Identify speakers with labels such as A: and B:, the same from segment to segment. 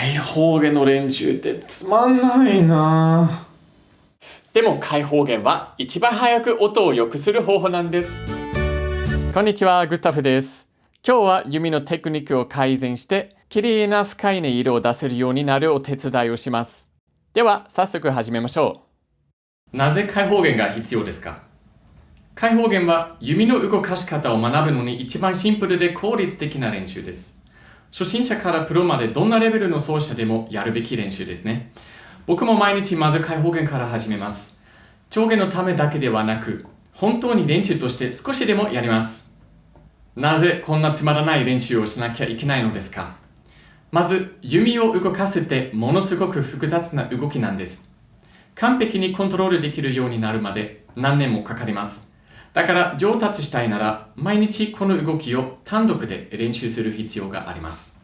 A: 開放弦の練習ってつまんないな。でも開放弦は一番早く音を良くする方法なんです。こんにちは、グスタフです。今日は弓のテクニックを改善して綺麗な深い音色を出せるようになるお手伝いをします。では早速始めましょう。なぜ開放弦が必要ですか？開放弦は弓の動かし方を学ぶのに一番シンプルで効率的な練習です。初心者からプロまでどんなレベルの奏者でもやるべき練習ですね。僕も毎日まず開放弦から始めます。上下のためだけではなく、本当に練習として少しでもやります。なぜこんなつまらない練習をしなきゃいけないのですか？まず、弓を動かすってものすごく複雑な動きなんです。完璧にコントロールできるようになるまで何年もかかります。だから上達したいなら毎日この動きを単独で練習する必要があります。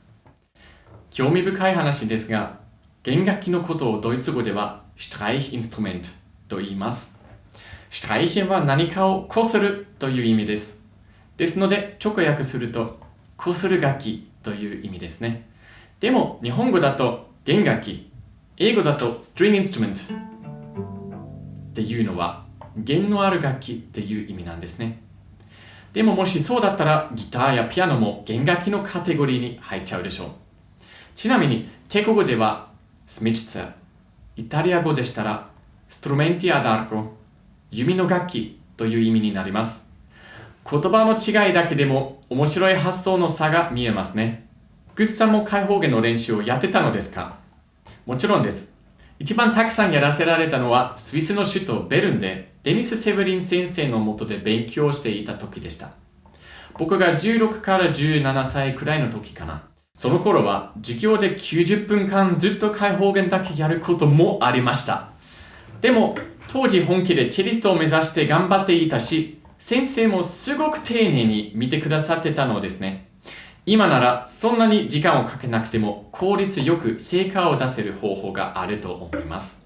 A: 興味深い話ですが、弦楽器のことをドイツ語では Streichinstrument と言います。Streichen は何かをこするという意味です。ですので直訳するとこする楽器という意味ですね。でも日本語だと弦楽器、英語だと String Instrument っていうのは弦のある楽器っていう意味なんですね。でももしそうだったらギターやピアノも弦楽器のカテゴリーに入っちゃうでしょう。ちなみにチェコ語ではスミチツァ、イタリア語でしたらストロメンティアダーコ、弓の楽器という意味になります。言葉の違いだけでも面白い発想の差が見えますね。グッさんも開放弦の練習をやってたのですか？もちろんです。一番たくさんやらせられたのはスイスの首都ベルンでデニス・セヴェリン先生の下で勉強していた時でした。僕が16から17歳くらいの時かな。その頃は授業で90分間ずっと開放弦だけやることもありました。でも当時本気でチェリストを目指して頑張っていたし、先生もすごく丁寧に見てくださってたのですね。今ならそんなに時間をかけなくても効率よく成果を出せる方法があると思います。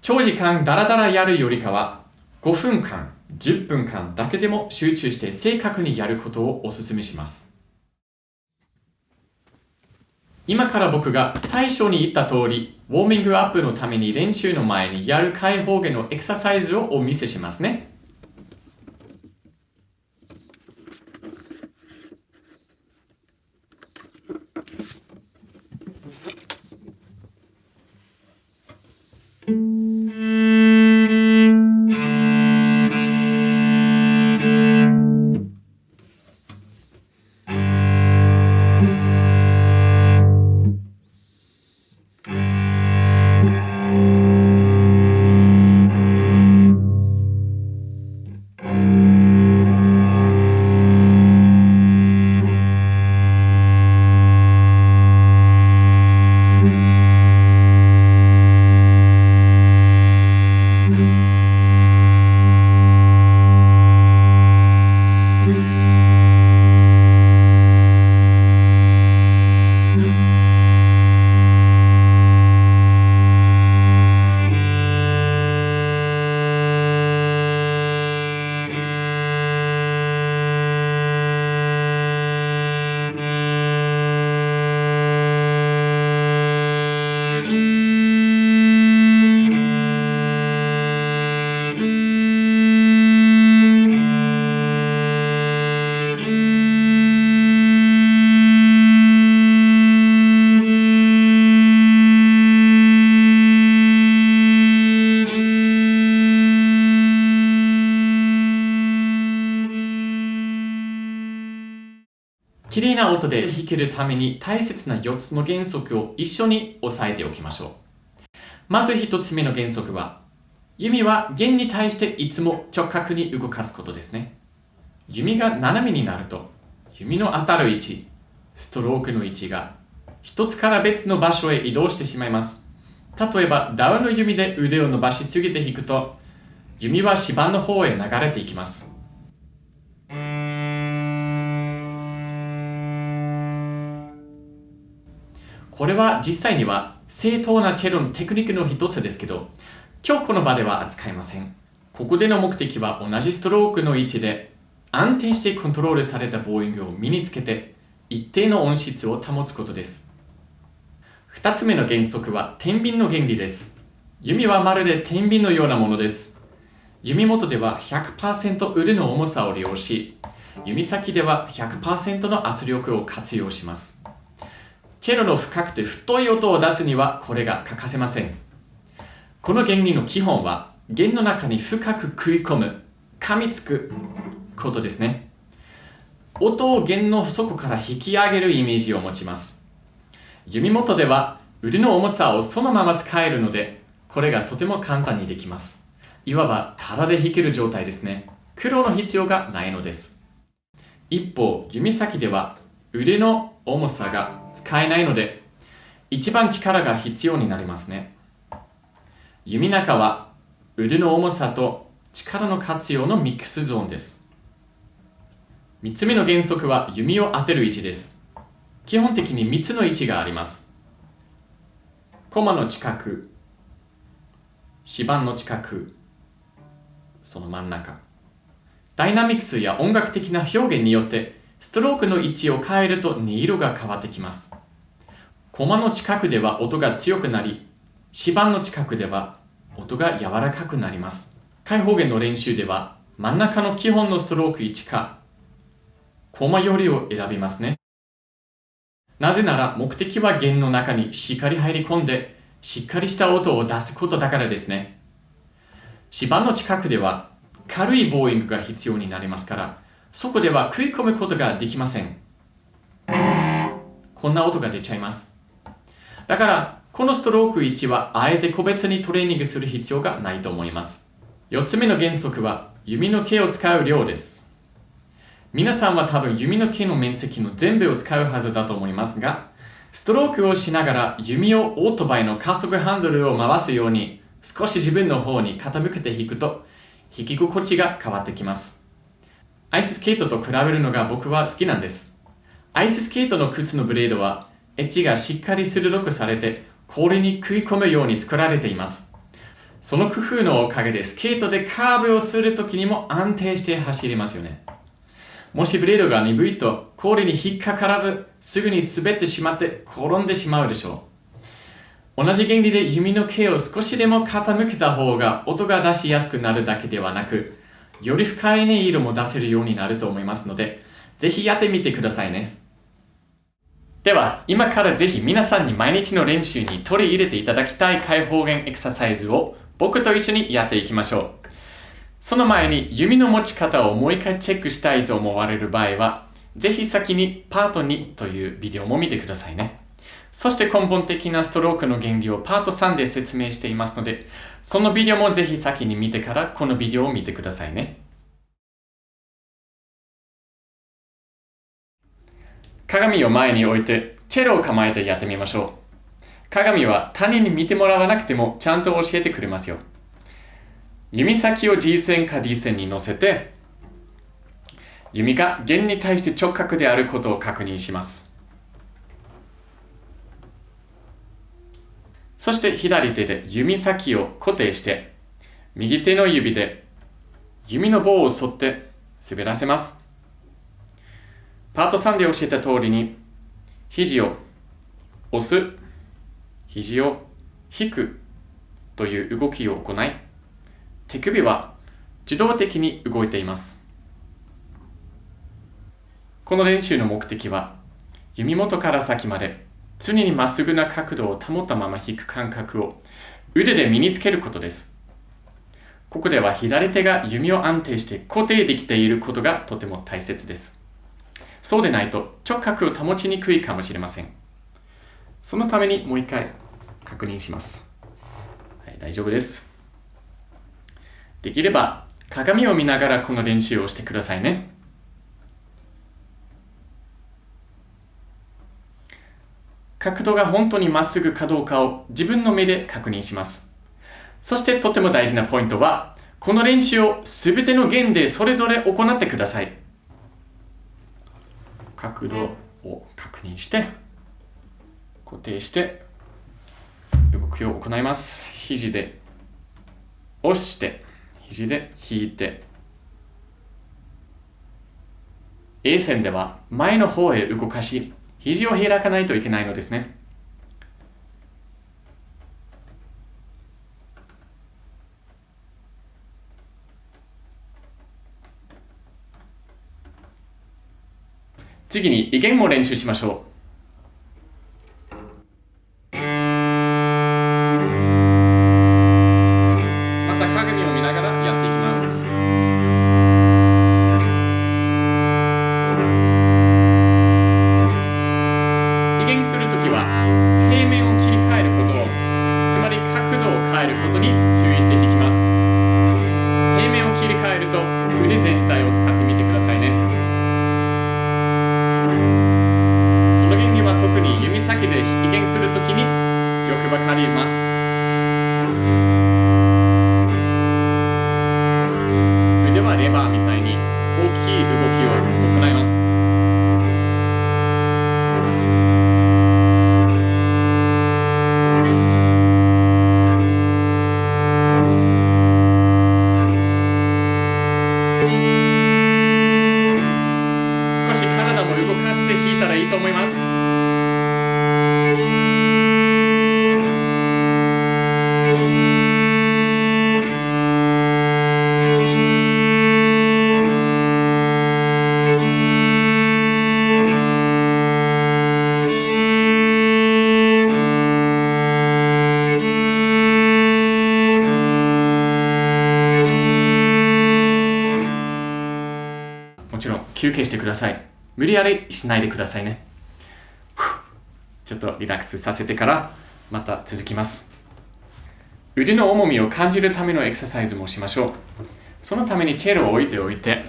A: 長時間ダラダラやるよりかは5分間、10分間だけでも集中して正確にやることをお勧めします。今から僕が最初に言った通り、ウォーミングアップのために練習の前にやる開放弦のエクササイズをお見せしますね。綺麗な音で弾けるために大切な4つの原則を一緒に押さえておきましょう。まず1つ目の原則は、弓は弦に対していつも直角に動かすことですね。弓が斜めになると、弓の当たる位置、ストロークの位置が一つから別の場所へ移動してしまいます。例えばダウンの弓で腕を伸ばしすぎて弾くと、弓は指板の方へ流れていきます。これは実際には正当なチェロのテクニックの一つですけど、今日この場では扱いません。ここでの目的は同じストロークの位置で安定してコントロールされたボーイングを身につけて一定の音質を保つことです。2つ目の原則は天秤の原理です。弓はまるで天秤のようなものです。弓元では 100% 腕の重さを利用し、弓先では 100% の圧力を活用します。チェロの深くて太い音を出すにはこれが欠かせません。この原理の基本は弦の中に深く食い込む、噛みつくことですね。音を弦の底から引き上げるイメージを持ちます。弓元では腕の重さをそのまま使えるので、これがとても簡単にできます。いわばタダで弾ける状態ですね。苦労の必要がないのです。一方、弓先では腕の重さが使えないので、一番力が必要になりますね。弓中は腕の重さと力の活用のミックスゾーンです。3つ目の原則は弓を当てる位置です。基本的に3つの位置があります。駒の近く、指板の近く、その真ん中。ダイナミクスや音楽的な表現によってストロークの位置を変えると音色が変わってきます。駒の近くでは音が強くなり、指板の近くでは音が柔らかくなります。開放弦の練習では真ん中の基本のストローク位置か駒よりを選びますね。なぜなら目的は弦の中にしっかり入り込んでしっかりした音を出すことだからですね。指板の近くでは軽いボーイングが必要になりますから、そこでは食い込むことができません。こんな音が出ちゃいます。だからこのストローク位置はあえて個別にトレーニングする必要がないと思います。4つ目の原則は弓の毛を使う量です。皆さんは多分弓の毛の面積の全部を使うはずだと思いますが、ストロークをしながら弓をオートバイの加速ハンドルを回すように少し自分の方に傾けて弾くと弾き心地が変わってきます。アイススケートと比べるのが僕は好きなんです。アイススケートの靴のブレードはエッジがしっかり鋭くされて氷に食い込むように作られています。その工夫のおかげでスケートでカーブをするときにも安定して走れますよね。もしブレードが鈍いと氷に引っかからずすぐに滑ってしまって転んでしまうでしょう。同じ原理で弓の毛を少しでも傾けた方が音が出しやすくなるだけではなく、より深い音色も出せるようになると思いますので、ぜひやってみてくださいね。では、今からぜひ皆さんに毎日の練習に取り入れていただきたい開放弦エクササイズを僕と一緒にやっていきましょう。その前に弓の持ち方をもう一回チェックしたいと思われる場合は、ぜひ先にパート2というビデオも見てくださいね。そして根本的なストロークの原理をパート3で説明していますので、そのビデオもぜひ先に見てからこのビデオを見てくださいね。鏡を前に置いてチェロを構えてやってみましょう。鏡は他人に見てもらわなくてもちゃんと教えてくれますよ。弓先を G 線か D 線に乗せて、弓が弦に対して直角であることを確認します。そして左手で弓先を固定して、右手の指で弓の棒を沿って滑らせます。パート3で教えた通りに、肘を押す、肘を引くという動きを行い、手首は自動的に動いています。この練習の目的は、弓元から先まで常にまっすぐな角度を保ったまま弾く感覚を腕で身につけることです。ここでは左手が弓を安定して固定できていることがとても大切です。そうでないと直角を保ちにくいかもしれません。そのためにもう一回確認します。はい、大丈夫です。できれば鏡を見ながらこの練習をしてくださいね。角度が本当にまっすぐかどうかを自分の目で確認します。そしてとても大事なポイントは、この練習をすべての弦でそれぞれ行ってください。角度を確認して、固定して、動きを行います。肘で押して、肘で引いて、A 線では前の方へ動かし、肘を開かないといけないのですね。次に威厳も練習しましょう。また鏡を見ながらやっていきます。威厳するときは平面を切り替えることを、つまり角度を変えることに注意して弾きます。平面を切り替えると腕全体を使ってみてくださいね。その原理は特に指先で威厳するときによくわかります。腕はレバーみたいに大きい動きを行います。少し体も動かして弾いたらいいと思います。もちろん休憩してください。無理やりしないでくださいね。ちょっとリラックスさせてからまた続きます。腕の重みを感じるためのエクササイズもしましょう。そのためにチェロを置いて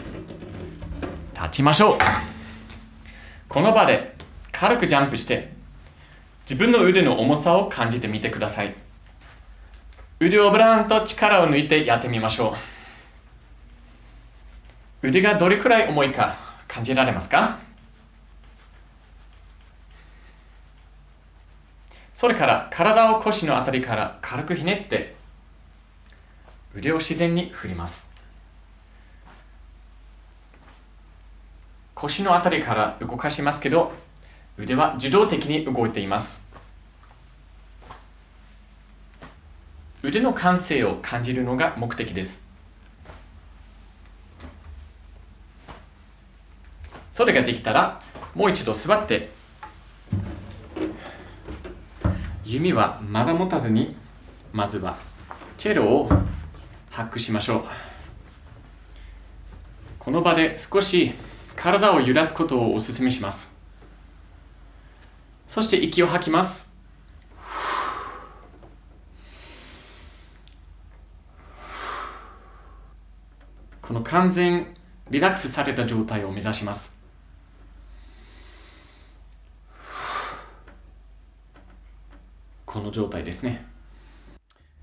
A: 立ちましょう。この場で軽くジャンプして自分の腕の重さを感じてみてください。腕をブランと力を抜いてやってみましょう。腕がどれくらい重いか感じられますか？それから体を腰のあたりから軽くひねって腕を自然に振ります。腰のあたりから動かしますけど、腕は自動的に動いています。腕の感性を感じるのが目的です。それができたらもう一度座って弓はまだ持たずにまずはチェロをハックしましょう。この場で少し体を揺らすことをお勧めします。そして息を吐きます。この完全リラックスされた状態を目指します。この状態ですね。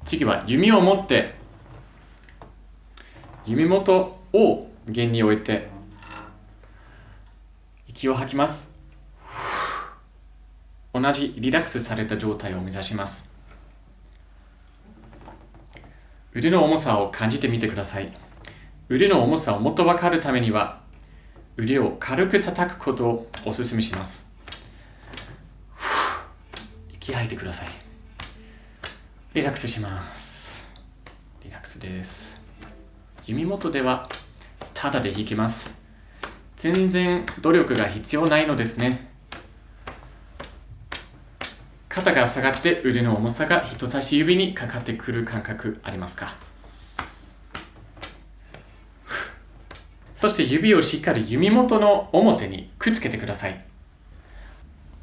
A: 次は弓を持って弓元を弦に置いて息を吐きます。同じリラックスされた状態を目指します。腕の重さを感じてみてください。腕の重さをもっと分かるためには腕を軽く叩くことをお勧めします。息吐いてください。リラックスします。リラックスです。弓元ではただで弾きます。全然努力が必要ないのですね。肩が下がって腕の重さが人差し指にかかってくる感覚ありますか？そして指をしっかり弓元の表にくっつけてください。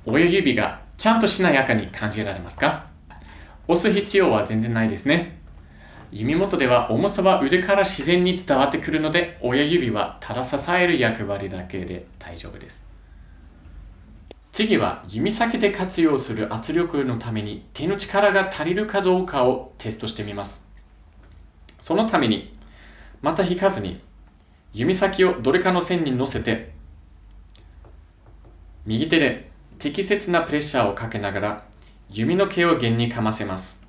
A: 親指がちゃんとしなやかに感じられますか？押す必要は全然ないですね。弓元では重さは腕から自然に伝わってくるので、親指はただ支える役割だけで大丈夫です。次は指先で活用する圧力のために手の力が足りるかどうかをテストしてみます。そのためにまた引かずに指先をどれかの線に乗せて右手で適切なプレッシャーをかけながら弓の毛を弦にかませます。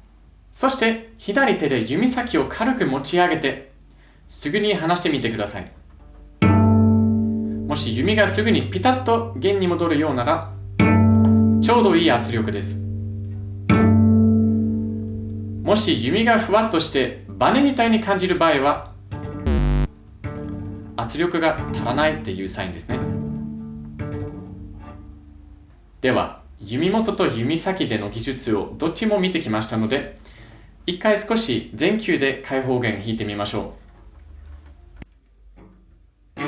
A: そして左手で指先を軽く持ち上げてすぐに離してみてください。もし弓がすぐにピタッと弦に戻るようならちょうどいい圧力です。もし弓がふわっとしてバネみたいに感じる場合は圧力が足らないっていうサインですね。では、弓元と弓先での技術をどっちも見てきましたので、一回少し全球で開放弦弾いてみましょう。弓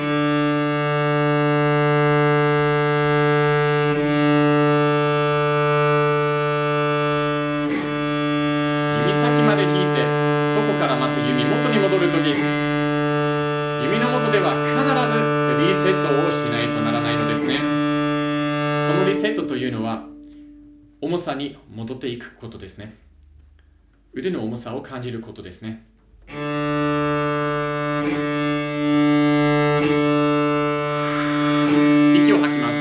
A: 先まで弾いて、そこからまた弓元に戻るとき、弓の元では必ずリセットをしないとならないのですね。そのリセットというのは、重さに戻っていくことですね。腕の重さを感じることですね。息を吐きます。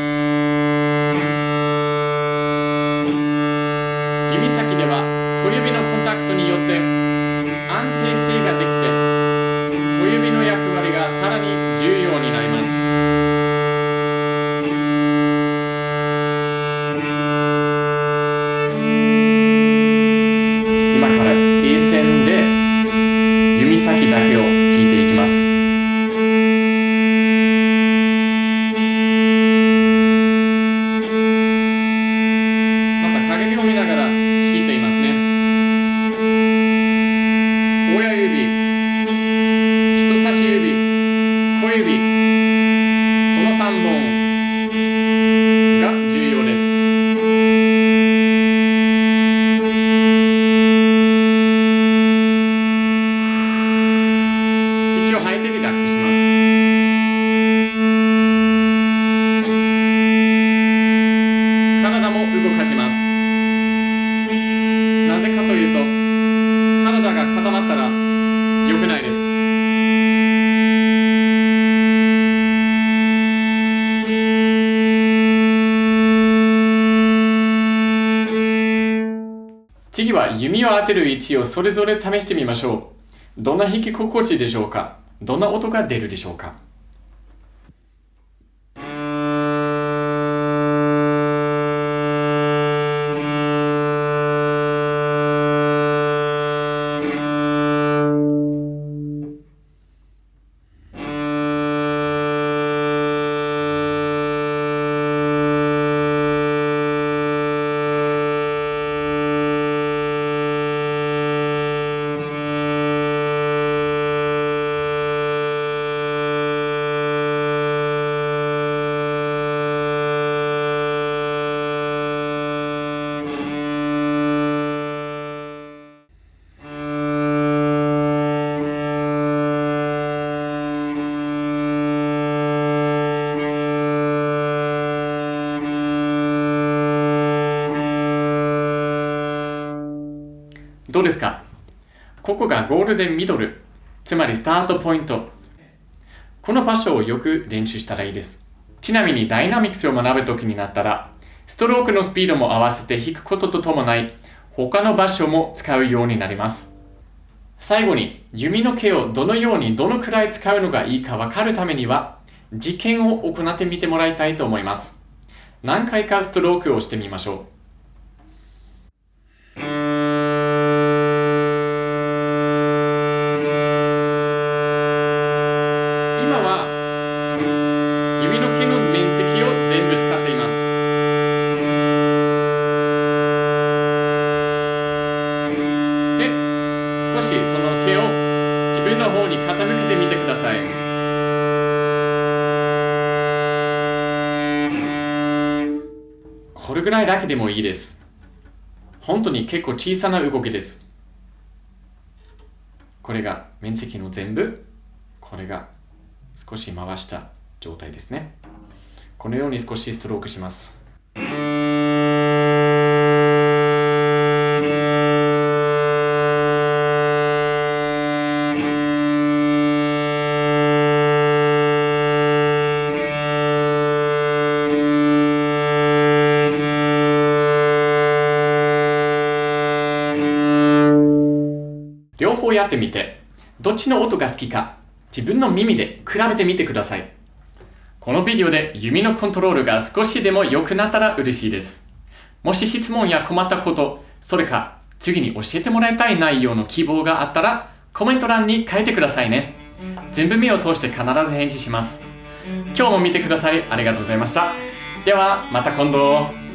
A: 指先では小指のコンタクトによって安定性ができて、小指の役割がさらに重要になります。先だけを弾いていきます。また鏡を見ながら弾いていますね。親指、人差し指、小指、その3本が重要です。息を吐いてリラックスします。体も動かします。なぜかというと、体が固まったら良くないです。次は弓を当てる位置をそれぞれ試してみましょう。どんな弾き心地でしょうか？どんな音が出るでしょうか？どうですか？ここがゴールデンミドル、つまりスタートポイント。この場所をよく練習したらいいです。ちなみにダイナミクスを学ぶときになったら、ストロークのスピードも合わせて弾くこととともない他の場所も使うようになります。最後に弓の毛をどのようにどのくらい使うのがいいかわかるためには実験を行ってみてもらいたいと思います。何回かストロークをしてみましょう。弓の毛の面積を全部使っています。で、少しその毛を自分の方に傾けてみてください。これぐらいだけでもいいです。本当に結構小さな動きです。これが面積の全部、これが少し回した状態ですね。このように少しストロークします。両方やってみて、どっちの音が好きか自分の耳で比べてみてください。このビデオで弓のコントロールが少しでも良くなったら嬉しいです。もし質問や困ったこと、それか次に教えてもらいたい内容の希望があったらコメント欄に書いてくださいね。全部目を通して必ず返事します。今日も見てくださりありがとうございました。ではまた今度。